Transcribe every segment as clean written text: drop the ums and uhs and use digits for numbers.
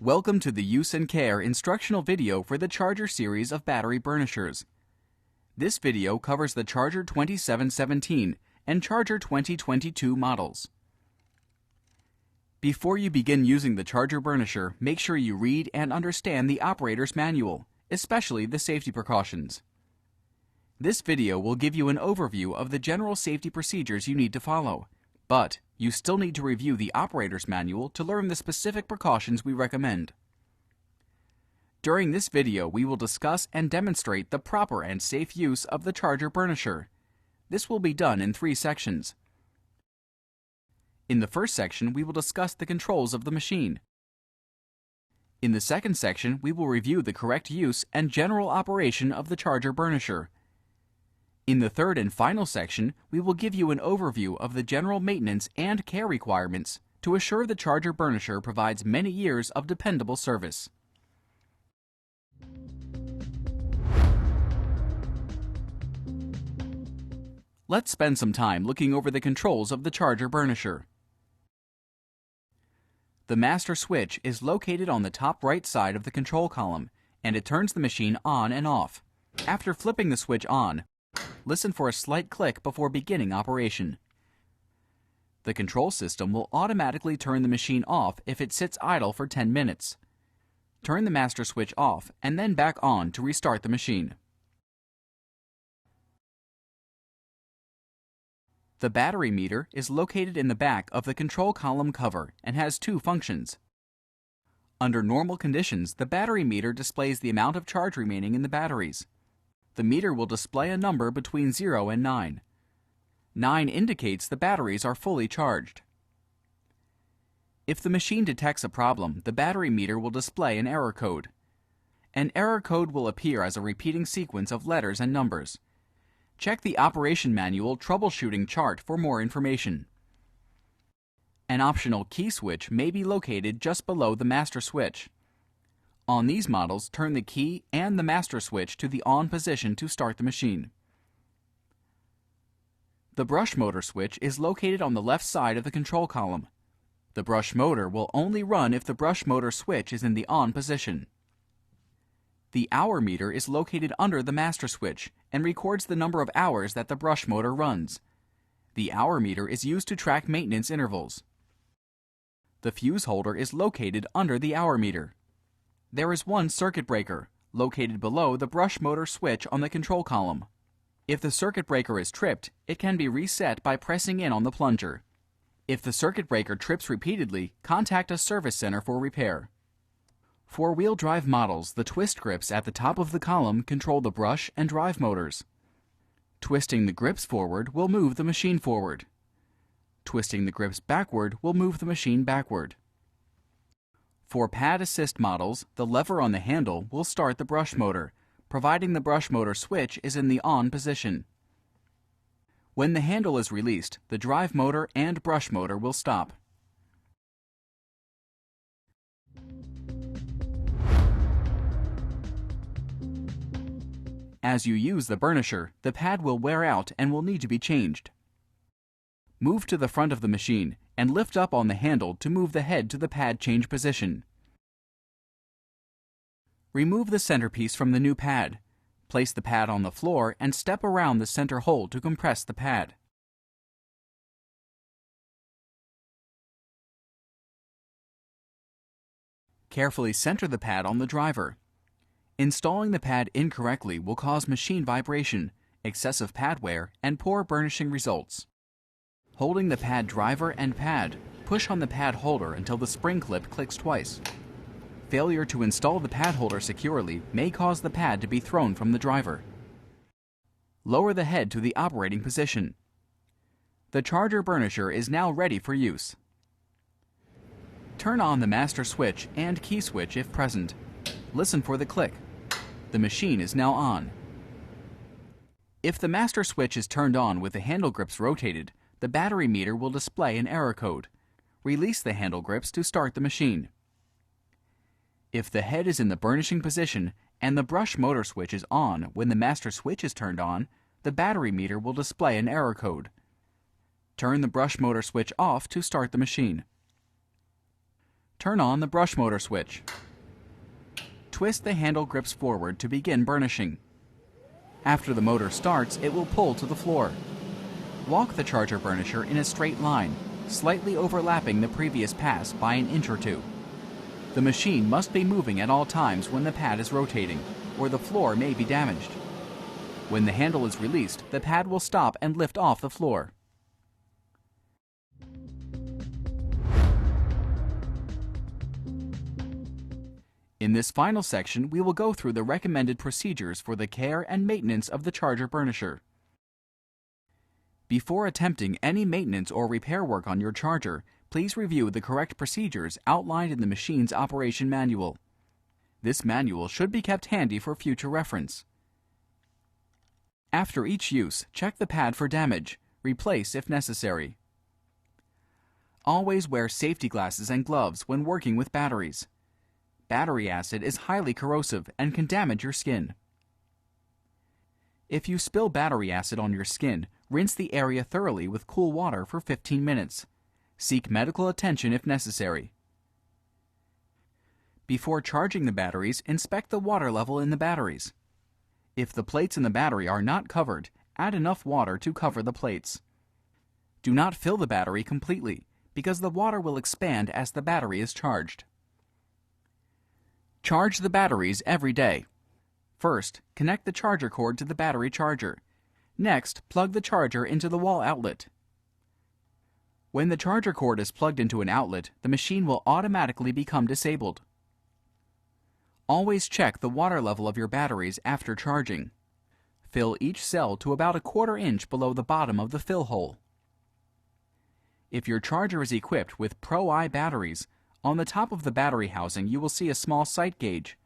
Welcome to the Use and Care instructional video for the Charger series of battery burnishers. This video covers the Charger 2717 and Charger 2022 models. Before you begin using the Charger burnisher, make sure you read and understand the operator's manual, especially the safety precautions. This video will give you an overview of the general safety procedures you need to follow, but you still need to review the operator's manual to learn the specific precautions we recommend. During this video, we will discuss and demonstrate the proper and safe use of the Charger burnisher. This will be done in 3 sections. In the first section, we will discuss the controls of the machine. In the second section, we will review the correct use and general operation of the Charger burnisher. In the third and final section, we will give you an overview of the general maintenance and care requirements to assure the Charger burnisher provides many years of dependable service. Let's spend some time looking over the controls of the Charger burnisher. The master switch is located on the top right side of the control column, and it turns the machine on and off. After flipping the switch on, listen for a slight click before beginning operation. The control system will automatically turn the machine off if it sits idle for 10 minutes. Turn the master switch off and then back on to restart the machine. The battery meter is located in the back of the control column cover and has 2 functions. Under normal conditions, the battery meter displays the amount of charge remaining in the batteries. The meter will display a number between 0 and 9. 9 indicates the batteries are fully charged. If the machine detects a problem, the battery meter will display an error code. An error code will appear as a repeating sequence of letters and numbers. Check the operation manual troubleshooting chart for more information. An optional key switch may be located just below the master switch. On these models, turn the key and the master switch to the on position to start the machine. The brush motor switch is located on the left side of the control column. The brush motor will only run if the brush motor switch is in the on position. The hour meter is located under the master switch and records the number of hours that the brush motor runs. The hour meter is used to track maintenance intervals. The fuse holder is located under the hour meter. There is one circuit breaker, located below the brush motor switch on the control column. If the circuit breaker is tripped, it can be reset by pressing in on the plunger. If the circuit breaker trips repeatedly, contact a service center for repair. For wheel drive models, the twist grips at the top of the column control the brush and drive motors. Twisting the grips forward will move the machine forward. Twisting the grips backward will move the machine backward. For pad assist models, the lever on the handle will start the brush motor, providing the brush motor switch is in the on position. When the handle is released, the drive motor and brush motor will stop. As you use the burnisher, the pad will wear out and will need to be changed. Move to the front of the machine and lift up on the handle to move the head to the pad change position. Remove the centerpiece from the new pad. Place the pad on the floor and step around the center hole to compress the pad. Carefully center the pad on the driver. Installing the pad incorrectly will cause machine vibration, excessive pad wear, and poor burnishing results. Holding the pad driver and pad, push on the pad holder until the spring clip clicks twice. Failure to install the pad holder securely may cause the pad to be thrown from the driver. Lower the head to the operating position. The Charger burnisher is now ready for use. Turn on the master switch and key switch if present. Listen for the click. The machine is now on. If the master switch is turned on with the handle grips rotated, the battery meter will display an error code. Release the handle grips to start the machine. If the head is in the burnishing position and the brush motor switch is on when the master switch is turned on, the battery meter will display an error code. Turn the brush motor switch off to start the machine. Turn on the brush motor switch. Twist the handle grips forward to begin burnishing. After the motor starts, it will pull to the floor. Walk the charger burnisher in a straight line, slightly overlapping the previous pass by an inch or two. The machine must be moving at all times when the pad is rotating, or the floor may be damaged. When the handle is released, the pad will stop and lift off the floor. In this final section, we will go through the recommended procedures for the care and maintenance of the charger burnisher. Before attempting any maintenance or repair work on your charger, please review the correct procedures outlined in the machine's operation manual. This manual should be kept handy for future reference. After each use, check the pad for damage. Replace if necessary. Always wear safety glasses and gloves when working with batteries. Battery acid is highly corrosive and can damage your skin. If you spill battery acid on your skin, rinse the area thoroughly with cool water for 15 minutes. Seek medical attention if necessary. Before charging the batteries, inspect the water level in the batteries. If the plates in the battery are not covered, add enough water to cover the plates. Do not fill the battery completely, because the water will expand as the battery is charged. Charge the batteries every day. First, connect the charger cord to the battery charger. Next, plug the charger into the wall outlet. When the charger cord is plugged into an outlet, the machine will automatically become disabled. Always check the water level of your batteries after charging. Fill each cell to about a 1/4 inch below the bottom of the fill hole. If your charger is equipped with Pro-I batteries, on the top of the battery housing you will see a small sight gauge.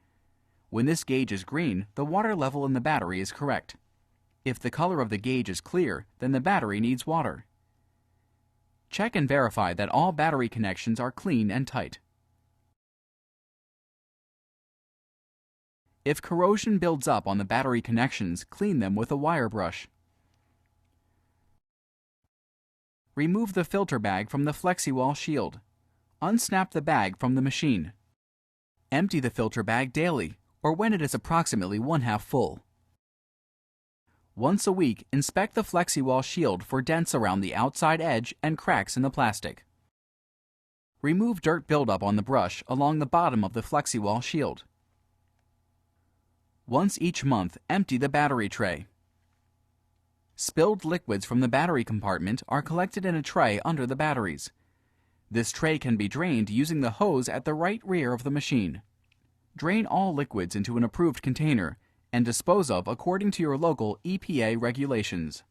When this gauge is green, the water level in the battery is correct. If the color of the gauge is clear, then the battery needs water. Check and verify that all battery connections are clean and tight. If corrosion builds up on the battery connections, clean them with a wire brush. Remove the filter bag from the FlexiWall shield. Unsnap the bag from the machine. Empty the filter bag daily, or when it is approximately 1/2 full. Once a week, inspect the FlexiWall shield for dents around the outside edge and cracks in the plastic. Remove dirt buildup on the brush along the bottom of the FlexiWall shield. Once each month, empty the battery tray. Spilled liquids from the battery compartment are collected in a tray under the batteries. This tray can be drained using the hose at the right rear of the machine. Drain all liquids into an approved container and dispose of according to your local EPA regulations.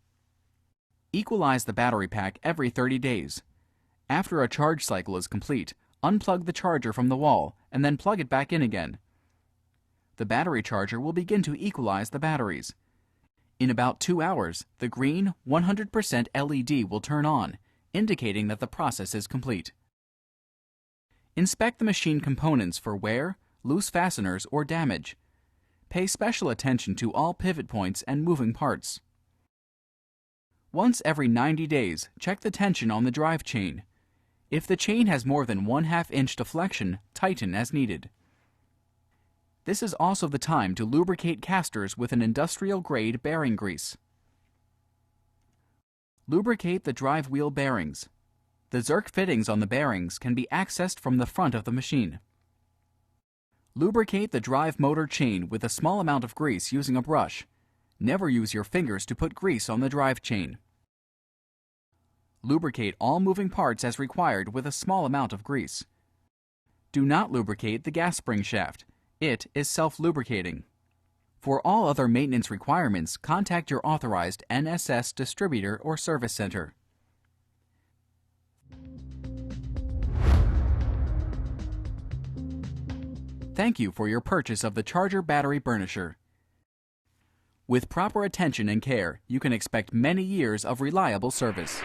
Equalize the battery pack every 30 days. After a charge cycle is complete, unplug the charger from the wall and then plug it back in again. The battery charger will begin to equalize the batteries. In about 2 hours, the green 100% LED will turn on, indicating that the process is complete. Inspect the machine components for wear, loose fasteners, or damage. Pay special attention to all pivot points and moving parts. Once every 90 days, check the tension on the drive chain. If the chain has more than 1/2 inch deflection, tighten as needed. This is also the time to lubricate casters with an industrial-grade bearing grease. Lubricate the drive wheel bearings. The Zerk fittings on the bearings can be accessed from the front of the machine. Lubricate the drive motor chain with a small amount of grease using a brush. Never use your fingers to put grease on the drive chain. Lubricate all moving parts as required with a small amount of grease. Do not lubricate the gas spring shaft. It is self-lubricating. For all other maintenance requirements, contact your authorized NSS distributor or service center. Thank you for your purchase of the Charger Battery Burnisher. With proper attention and care, you can expect many years of reliable service.